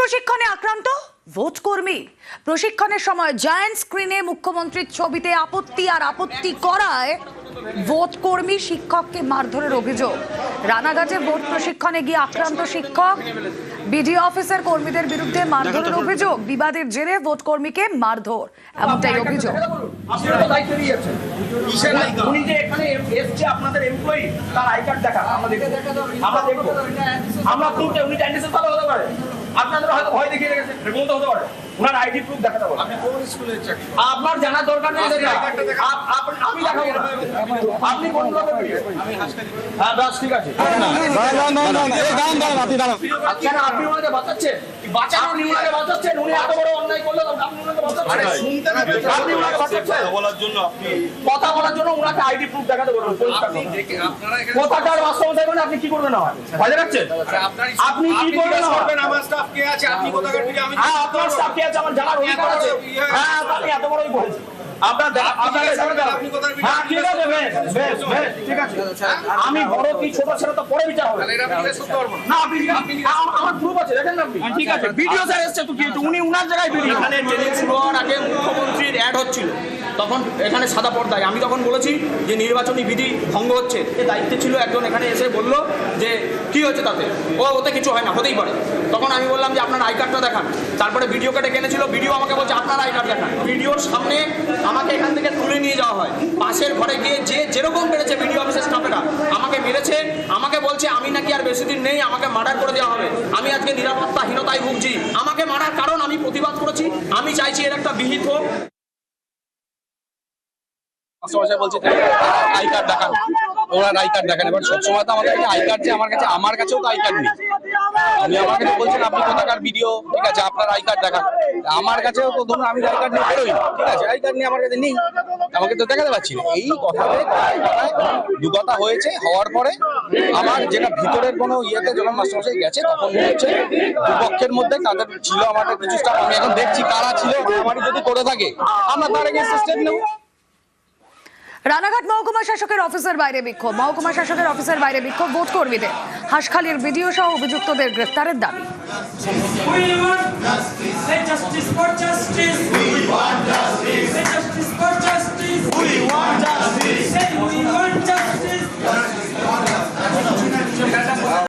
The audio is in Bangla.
প্রশিক্ষণে আক্রান্ত ভোট কর্মী। প্রশিক্ষণের সময় জায়ান্ট স্ক্রিনে মুখ্যমন্ত্রীর ছবিতে আপত্তি করায় ভোট কর্মী শিক্ষককে মারধরের অভিযোগ। রানাঘাটে ভোট প্রশিক্ষণে গিয়ে আক্রান্ত শিক্ষক, বিডিও অফিসার কর্মীদের বিরুদ্ধে মারধরের অভিযোগ। বিবাদের জেরে ভোট কর্মীকে মারধর, এমনটাই অভিযোগ। আপনাদের হয়তো ভয় দেখিয়ে রেখেছেন, এরকম তো হতে পারে। ওনার আইডি প্রুফ দেখাতে হবে। আপনি কোন স্কুলের চাকরি? আপনার জানার দরকার নেই। আমি দেখাবো না। আপনি কোন প্রকারের? হ্যাঁ বাস ঠিক আছে। না আপনি দাঁড়ান। কেন আপনি ওনাকে বাঁচাচ্ছেন? বাঁচানো নিয়ে বাঁচাচ্ছেন। উনি এত বড় অন্যায় করলে আপনি ওনাকে বাঁচাচ্ছেন। আপনি ওনাকে বাঁচাচ্ছেন বলার জন্য, আপনি কথা বলার জন্য ওনাকে আইডি প্রুফ দেখাতে বলুন। কথাটার বাস্তবতায় মানে আপনি কি করবেন? না ভয় দেখাচ্ছেন। আপনি কি করবেন? আমার স্টাফ কে আছে? আপনি কোথাকার ভিডিও? আমি আপনার স্টাফ কে আছে আমার জানার অধিকার আছে। হ্যাঁ আপনি এত বড়ই বলেছেন। আমি বড় কি ছোট ছেলে তো পরে বিচার হবে না। আমার গ্রুপ আছে, দেখেন না আপনি। ঠিক আছে, ভিডিও স্যার এসছে তো কি উনি উনার জায়গায় ভিডিও। এখানে ট্রেনিং শুরু হওয়ার আগে মুখ্যমন্ত্রীর অ্যাড হচ্ছিল, তখন এখানে সাদা পর্দায় আমি তখন বলেছি যে নির্বাচনী বিধি ভঙ্গ হচ্ছে। এর দায়িত্বে ছিল একজন, এখানে এসে বলল যে কি হচ্ছে তাতে, ওতে কিছু হয় না, হতেই পারে। তখন আমি বললাম যে আপনার আই কার্ডটা দেখান। তারপরে ভিডিও কেটে এনেছিল, ভিডিও আমাকে বলছে আপনার আই কার্ড দেখান। ভিডিওর সামনে আমাকে এখান থেকে তুলে নিয়ে যাওয়া হয়। পাশের ঘরে গিয়ে যে যেরকম মেরেছে ভিডিও অফিসের স্টাফেরা আমাকে মেরেছে। আমাকে বলছে আমি নাকি আর বেশি দিন নেই, আমাকে মার্ডার করে দেওয়া হবে। আমি আজকে নিরাপত্তাহীনতায় ভুগছি। আমাকে মারার কারণ আমি প্রতিবাদ করেছি। আমি চাইছি এর একটা বিহিত হোক। বলছি আই কার্ড দেখান, ওরা আই কার্ড দেখান। এবার সবসময় তো আমাদের কাছে আই কার্ড যে আমার কাছেও তো আই কার্ড নেই। আমি আমার কাছে বলছেন আপনি কোথাকার ভিডিও, ঠিক আছে আপনার আই কার্ড দেখান। আমার কাছেও তো ধরুন আমি আই কার্ড নিয়ে বেরোই না, ঠিক আছে আই কার্ড নিয়ে আমার কাছে নেই, আমাকে তো দেখাতে পারছি না। এই কথাতে দু কথা হয়েছে। হওয়ার পরে আমার যেটা ভিতরের কোনো ইয়েতে যখন মাস্টারমশাই গেছে তখন মনে হচ্ছে দুপক্ষের মধ্যে তাদের ছিল আমাদের কিছু স্টাফ। আমি এখন দেখছি কারা ছিল, আমারই যদি করে থাকে আমরা তার আগে স্টেপ নেব। রানাঘাট মহকুমা শাসকের অফিসের বাইরে বিক্ষোভ। মহকুমা শাসকের অফিসের বাইরে বিক্ষোভ ভোট কর্মীদের। হাঁসখালির ভিডিও সহ অভিযুক্তদের গ্রেফতারের দাবি। We want justice. Say justice for justice. We want justice. Say justice for